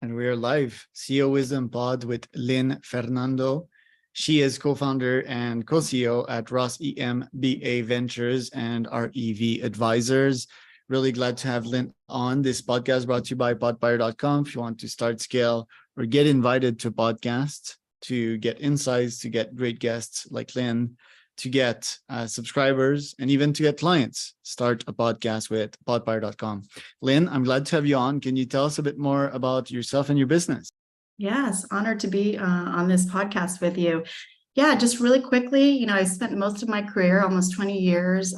And we are live. CEO Wisdom Pod with Lynn Fernando. She is co-founder and co-CEO at EMBA Ventures and REV Advisors. Really glad to have Lynn on. This podcast brought to you by podbuyer.com. If you want to start, scale, or get invited to podcasts, to get insights, to get great guests like Lynn, to get subscribers, and even to get clients, start a podcast with podbuyer.com. Lynn, I'm glad to have you on. Can you tell us a bit more about yourself and your business? Yes, honored to be on this podcast with you. Yeah, just really quickly, I spent most of my career, almost 20 years,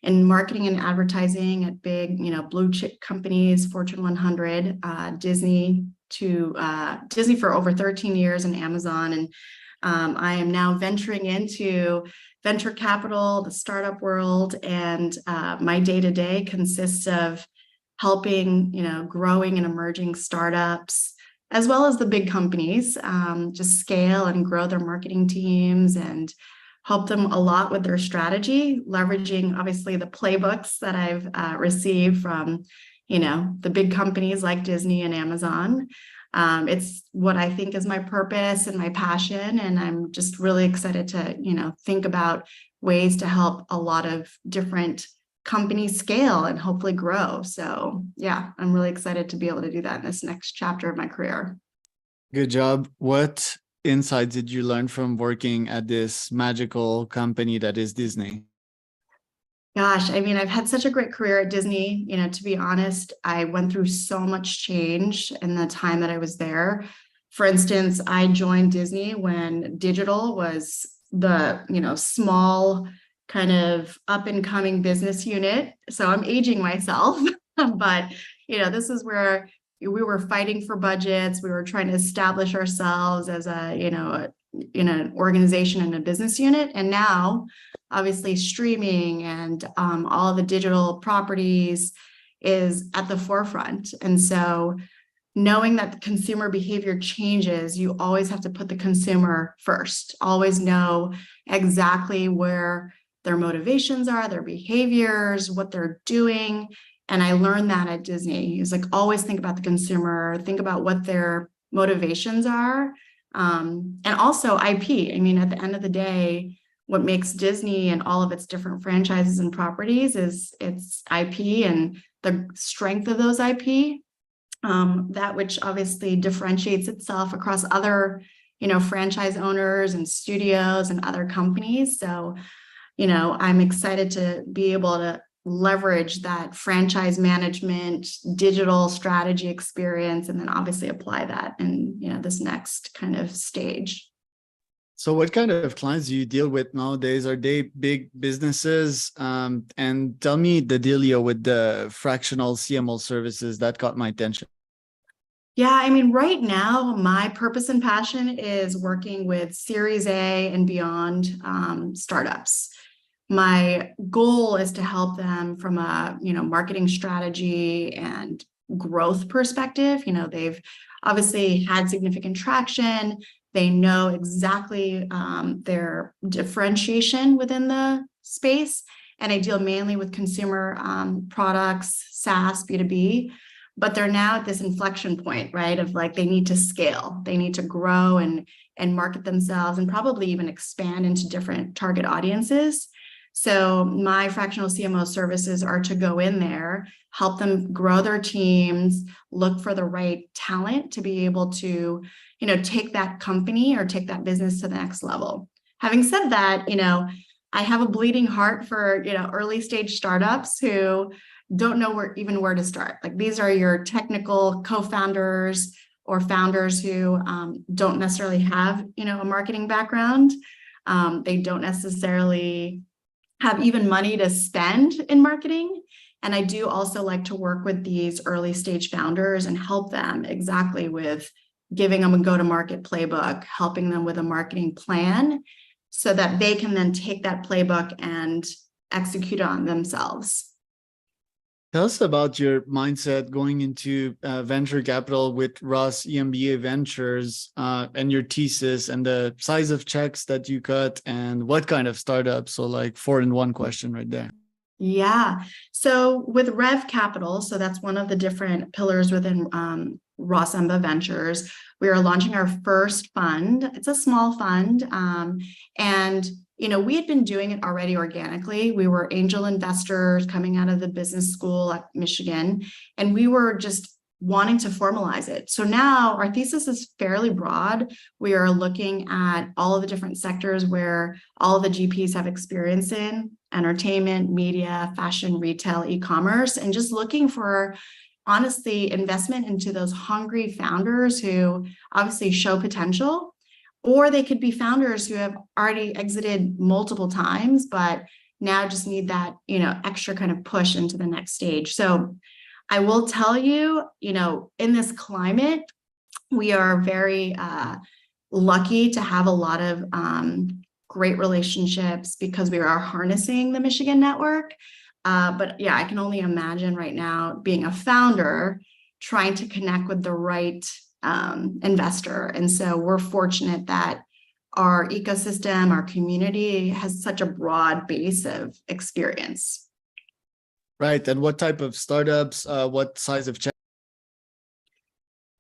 in marketing and advertising at big, blue chip companies, Fortune 100, Disney for over 13 years, and Amazon. And I am now venturing into venture capital, the startup world, and my day-to-day consists of helping, growing and emerging startups, as well as the big companies, just scale and grow their marketing teams and help them a lot with their strategy, leveraging obviously the playbooks that I've received from, the big companies like Disney and Amazon. It's what I think is my purpose and my passion, and I'm just really excited to, think about ways to help a lot of different companies scale and hopefully grow. So yeah, I'm really excited to be able to do that in this next chapter of my career. Good job. What insights did you learn from working at this magical company that is Disney? Gosh, I've had such a great career at Disney. To be honest, I went through so much change in the time that I was there. For instance, I joined Disney when digital was the, small kind of up and coming business unit. So I'm aging myself, but, this is where we were fighting for budgets. We were trying to establish ourselves as in an organization and a business unit. And now, obviously, streaming and all of the digital properties is at the forefront. And so knowing that the consumer behavior changes, you always have to put the consumer first. Always know exactly where their motivations are, their behaviors, what they're doing. And I learned that at Disney. It's like, always think about the consumer, think about what their motivations are. And also IP. At the end of the day, what makes Disney and all of its different franchises and properties is its IP and the strength of those IP, that which obviously differentiates itself across other, franchise owners and studios and other companies. So, I'm excited to be able to leverage that franchise management, digital strategy experience, and then obviously apply that in, this next kind of stage. So what kind of clients do you deal with nowadays? Are they big businesses? And tell me the dealio with the fractional CMO services that caught my attention. Yeah, right now, my purpose and passion is working with Series A and beyond startups. My goal is to help them from a, marketing strategy and growth perspective. They've obviously had significant traction. They know exactly their differentiation within the space. And I deal mainly with consumer products, SaaS, B2B. But they're now at this inflection point, right? Of like, they need to scale, they need to grow and market themselves and probably even expand into different target audiences. So my fractional CMO services are to go in there, help them grow their teams, look for the right talent to be able to, take that company or take that business to the next level. Having said that, I have a bleeding heart for, early stage startups who don't know where to start. Like, these are your technical co-founders or founders who don't necessarily have, a marketing background. They don't necessarily have even money to spend in marketing. And I do also like to work with these early stage founders and help them exactly with giving them a go-to-market playbook, helping them with a marketing plan so that they can then take that playbook and execute on themselves. Tell us about your mindset going into venture capital with EMBA Ventures and your thesis and the size of checks that you cut and what kind of startup. So like 4-in-1 question right there. Yeah. So with REV Capital, so that's one of the different pillars within EMBA Ventures. We are launching our first fund. It's a small fund. And we had been doing it already organically. We were angel investors coming out of the business school at Michigan, and we were just wanting to formalize it. So now our thesis is fairly broad. We are looking at all of the different sectors where all of the GPs have experience in: entertainment, media, fashion, retail, e-commerce, and just looking for, honestly, investment into those hungry founders who obviously show potential, or they could be founders who have already exited multiple times, but now just need that, extra kind of push into the next stage. So I will tell you, in this climate, we are very lucky to have a lot of great relationships because we are harnessing the Michigan network. But yeah, I can only imagine right now being a founder, trying to connect with the right investor. And so we're fortunate that our ecosystem, our community has such a broad base of experience. Right. And what type of startups, what size of check?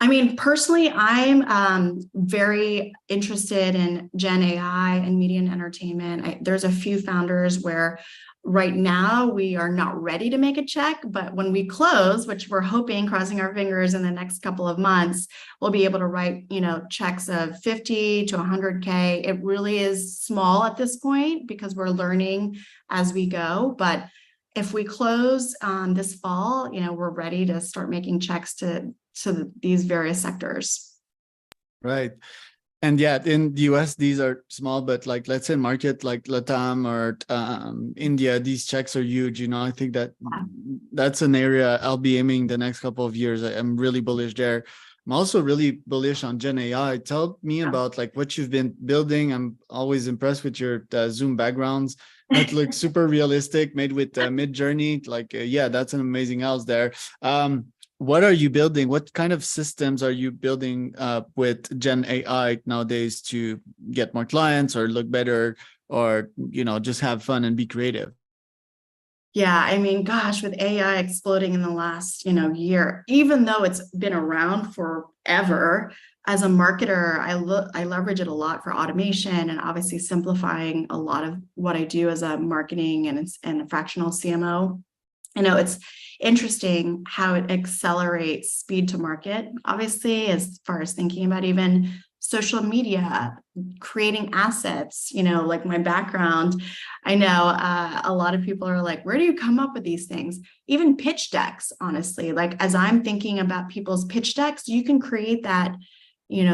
I mean, personally, I'm very interested in Gen AI and media and entertainment. There's a few founders where right now we are not ready to make a check, but when we close, which we're hoping, crossing our fingers, in the next couple of months, we'll be able to write, checks of 50 to 100K. It really is small at this point because we're learning as we go. But if we close this fall, we're ready to start making checks to these various sectors. Right. And yeah, in the US, these are small, but like, let's say market like Latam or India, these checks are huge. I think that's an area I'll be aiming the next couple of years. I'm really bullish there. I'm also really bullish on Gen AI. Tell me about like what you've been building. I'm always impressed with your Zoom backgrounds. That looks super realistic, made with Mid-Journey. Like, yeah, that's an amazing house there. What are you building? What kind of systems are you building with Gen AI nowadays to get more clients or look better or, just have fun and be creative? Yeah, I mean, gosh, with AI exploding in the last, year, even though it's been around forever, as a marketer, I leverage it a lot for automation and obviously simplifying a lot of what I do as a marketing and a fractional CMO. It's interesting how it accelerates speed to market, obviously, as far as thinking about even social media, creating assets, like my background. I know a lot of people are like, where do you come up with these things? Even pitch decks, honestly, like as I'm thinking about people's pitch decks, you can create that,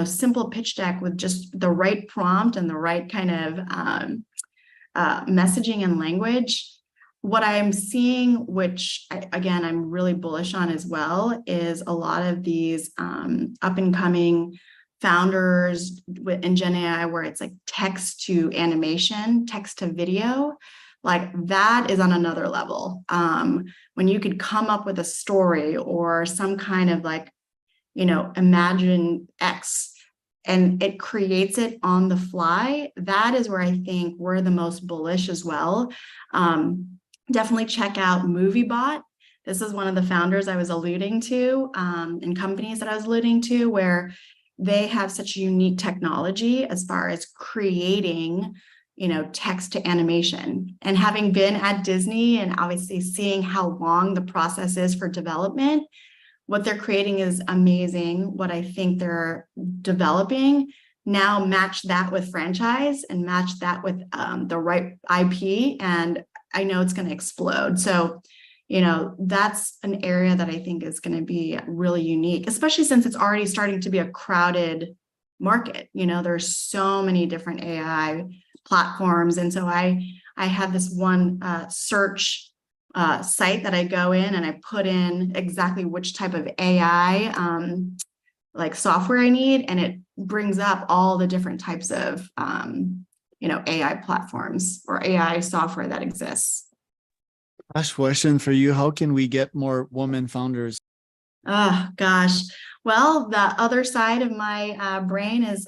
simple pitch deck with just the right prompt and the right kind of messaging and language. What I'm seeing, which again, I'm really bullish on as well, is a lot of these up and coming founders in Gen AI where it's like text to animation, text to video, like that is on another level. When you could come up with a story or some kind of like, imagine X and it creates it on the fly, that is where I think we're the most bullish as well. Definitely check out MovieBot. This is one of the founders I was alluding to, and companies that I was alluding to, where they have such unique technology as far as creating, text to animation. And having been at Disney and obviously seeing how long the process is for development, what they're creating is amazing. What I think they're developing now, match that with franchise and match that with the right IP, and I know it's going to explode. So, that's an area that I think is going to be really unique, especially since it's already starting to be a crowded market. There's so many different AI platforms. And so I have this one search site that I go in and I put in exactly which type of AI like software I need, and it brings up all the different types of AI platforms or AI software that exists. Last question for you. How can we get more women founders? Oh, gosh. Well, the other side of my brain is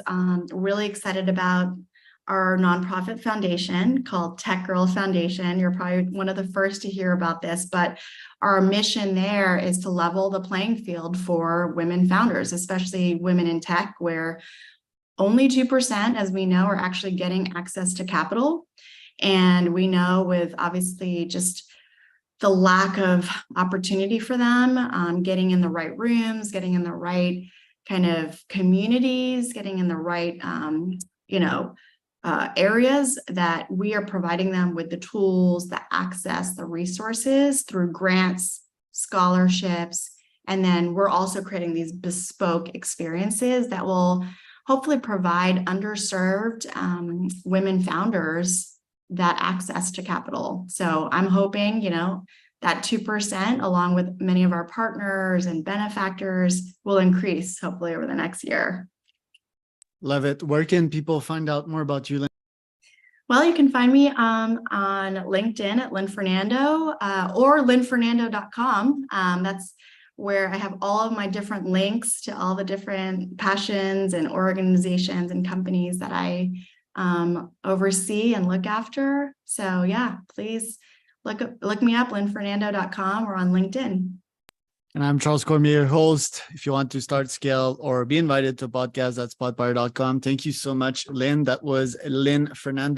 really excited about our nonprofit foundation called Tech Girl Foundation. You're probably one of the first to hear about this, but our mission there is to level the playing field for women founders, especially women in tech, where only 2%, as we know, are actually getting access to capital. And we know with obviously just the lack of opportunity for them, getting in the right rooms, getting in the right kind of communities, getting in the right, areas, that we are providing them with the tools, the access, the resources through grants, scholarships, and then we're also creating these bespoke experiences that will hopefully provide underserved women founders that access to capital. So I'm hoping, that 2%, along with many of our partners and benefactors, will increase hopefully over the next year. Love it. Where can people find out more about you, Lynn? Well, you can find me on LinkedIn at Lynn Fernando or lynnfernando.com. That's where I have all of my different links to all the different passions and organizations and companies that I oversee and look after. So yeah, please look me up, lynnfernando.com, or on LinkedIn. And I'm Charles Cormier, host. If you want to start, scale, or be invited to a podcast, that's podpire.com. Thank you so much, Lynn. That was Lynn Fernando.